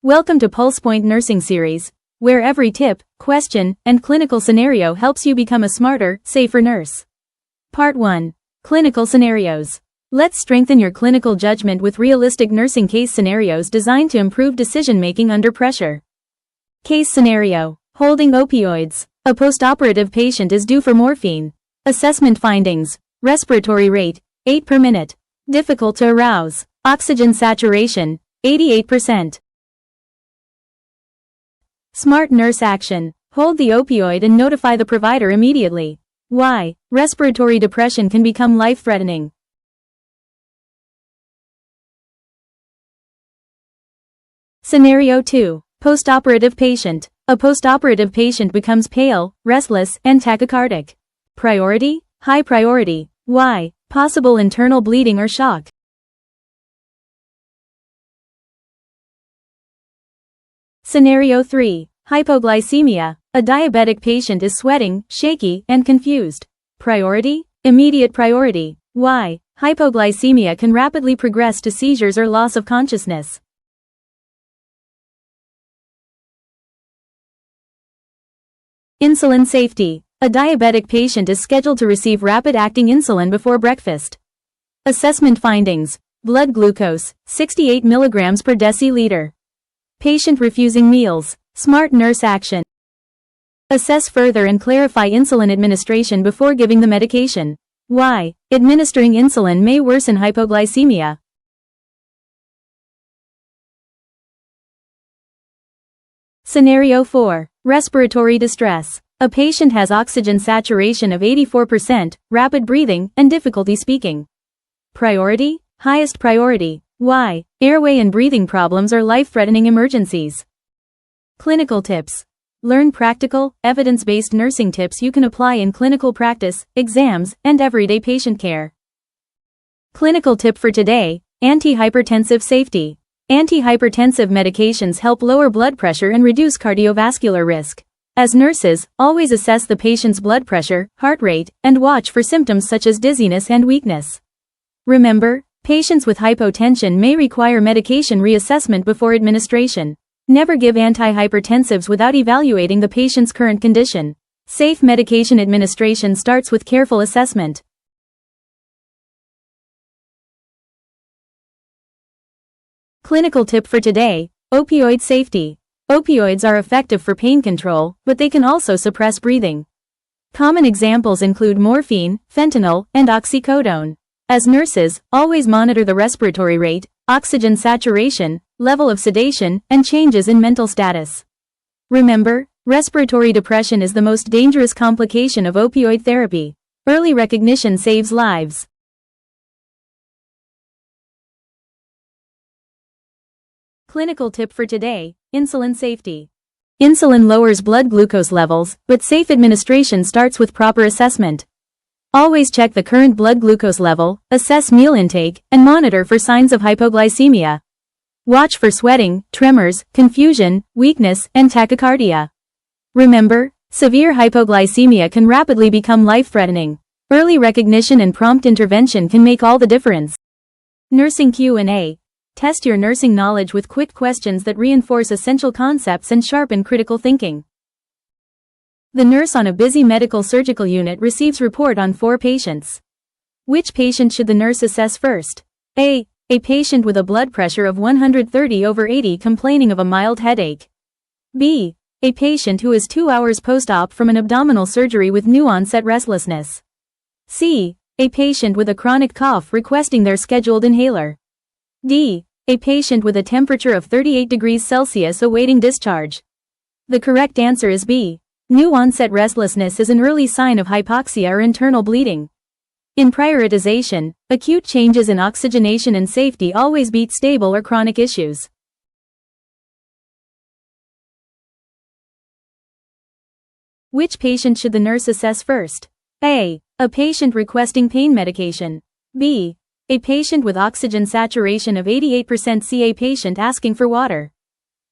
Welcome to PulsePoint Nursing Series, where every tip, question, and clinical scenario helps you become a smarter, safer nurse. Part 1. Clinical Scenarios. Let's strengthen your clinical judgment with realistic nursing case scenarios designed to improve decision-making under pressure. Case Scenario. Holding opioids. A postoperative patient is due for morphine. Assessment findings. Respiratory rate, 8 per minute. Difficult to arouse. Oxygen saturation, 88%. Smart nurse action. Hold the opioid and notify the provider immediately. Why? Respiratory depression can become life-threatening. Scenario 2. Postoperative patient. A postoperative patient becomes pale, restless, and tachycardic. Priority? High priority. Why? Possible internal bleeding or shock. Scenario 3. Hypoglycemia. A diabetic patient is sweating, shaky, and confused. Priority? Immediate priority. Why? Hypoglycemia can rapidly progress to seizures or loss of consciousness. Insulin safety. A diabetic patient is scheduled to receive rapid-acting insulin before breakfast. Assessment findings. Blood glucose, 68 mg per deciliter. Patient refusing meals. Smart nurse action. Assess further and clarify insulin administration before giving the medication. Why? Administering insulin may worsen hypoglycemia. Scenario 4. Respiratory distress. A patient has oxygen saturation of 84%, rapid breathing, and difficulty speaking. Priority? Highest priority. Why? Airway and breathing problems are life-threatening emergencies. Clinical tips. Learn practical, evidence-based nursing tips you can apply in clinical practice, exams, and everyday patient care. Clinical tip for today: antihypertensive safety. Antihypertensive medications help lower blood pressure and reduce cardiovascular risk. As nurses, always assess the patient's blood pressure, heart rate, and watch for symptoms such as dizziness and weakness. Remember, patients with hypotension may require medication reassessment before administration. Never give antihypertensives without evaluating the patient's current condition. Safe medication administration starts with careful assessment. Clinical tip for today: opioid safety. Opioids are effective for pain control, but they can also suppress breathing. Common examples include morphine, fentanyl, and oxycodone. As nurses, always monitor the respiratory rate, oxygen saturation, level of sedation, and changes in mental status. Remember, respiratory depression is the most dangerous complication of opioid therapy. Early recognition saves lives. Clinical tip for today: insulin safety. Insulin lowers blood glucose levels, but safe administration starts with proper assessment. Always check the current blood glucose level, assess meal intake, and monitor for signs of hypoglycemia. Watch for sweating, tremors, confusion, weakness, and tachycardia. Remember, severe hypoglycemia can rapidly become life-threatening. Early recognition and prompt intervention can make all the difference. Nursing Q&A. Test your nursing knowledge with quick questions that reinforce essential concepts and sharpen critical thinking. The nurse on a busy medical surgical unit receives report on 4 patients. Which patient should the nurse assess first? A patient with a blood pressure of 130/80 complaining of a mild headache. B. A patient who is 2 hours post-op from an abdominal surgery with new-onset restlessness. C. A patient with a chronic cough requesting their scheduled inhaler. D. A patient with a temperature of 38 degrees Celsius awaiting discharge. The correct answer is B. New-onset restlessness is an early sign of hypoxia or internal bleeding. In prioritization, acute changes in oxygenation and safety always beat stable or chronic issues. Which patient should the nurse assess first? A patient requesting pain medication. B. A patient with oxygen saturation of 88%. C. A patient asking for water.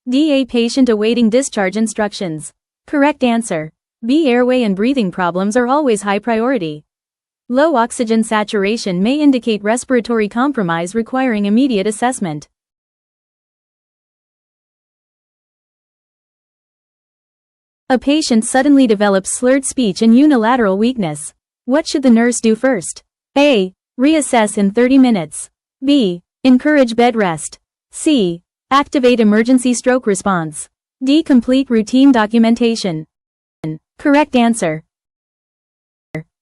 D. A patient awaiting discharge instructions. Correct answer: B. Airway and breathing problems are always high priority. Low oxygen saturation may indicate respiratory compromise requiring immediate assessment. A patient suddenly develops slurred speech and unilateral weakness. What should the nurse do first? A. Reassess in 30 minutes. B. Encourage bed rest. C. Activate emergency stroke response. D. Complete routine documentation. Correct answer.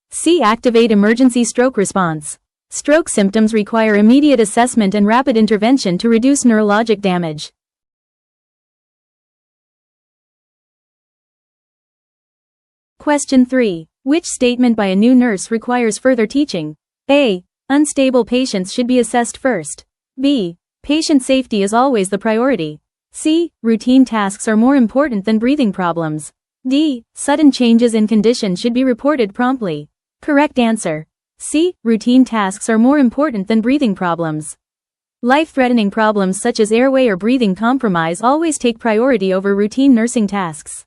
C. Activate emergency stroke response. Stroke symptoms require immediate assessment and rapid intervention to reduce neurologic damage. Question 3. Which statement by a new nurse requires further teaching? A. Unstable patients should be assessed first. B. Patient safety is always the priority. C. Routine tasks are more important than breathing problems. D. Sudden changes in condition should be reported promptly. Correct answer. C. Routine tasks are more important than breathing problems. Life-threatening problems such as airway or breathing compromise always take priority over routine nursing tasks.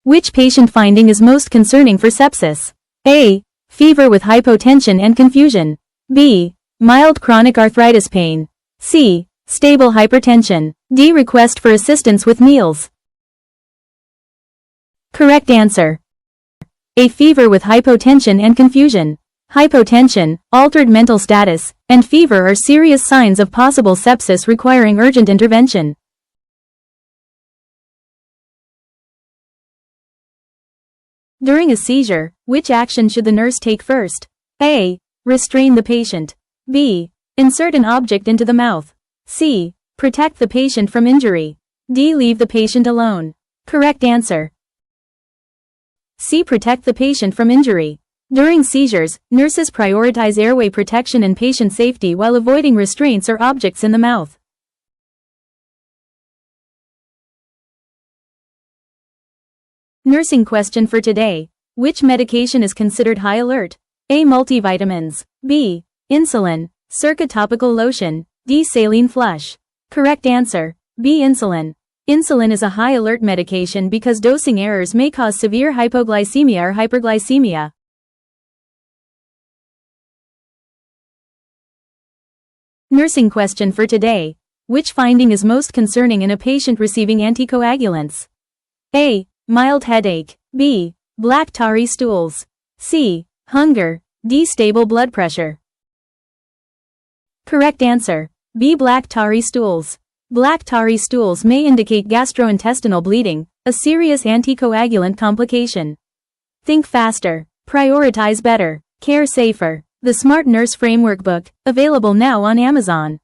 Which patient finding is most concerning for sepsis? A. Fever with hypotension and confusion. B. Mild chronic arthritis pain. C. Stable hypertension. D. Request for assistance with meals. Correct answer. A. Fever with hypotension and confusion. Hypotension, altered mental status, and fever are serious signs of possible sepsis requiring urgent intervention. During a seizure, which action should the nurse take first? A. Restrain the patient. B. Insert an object into the mouth. C. Protect the patient from injury. D. Leave the patient alone. Correct answer. C. Protect the patient from injury. During seizures, nurses prioritize airway protection and patient safety while avoiding restraints or objects in the mouth. Nursing question for today. Which medication is considered high alert? A. Multivitamins. B. Insulin. Circa topical lotion. D. Saline flush. Correct answer. B. Insulin. Insulin is a high alert medication because dosing errors may cause severe hypoglycemia or hyperglycemia. Nursing question for today. Which finding is most concerning in a patient receiving anticoagulants? A. Mild headache. B. Black tarry stools. C. Hunger. D. Stable blood pressure. Correct answer. B. Black tarry stools. Black tarry stools may indicate gastrointestinal bleeding, a serious anticoagulant complication. Think faster. Prioritize better. Care safer. The Smart Nurse Framework book, available now on Amazon.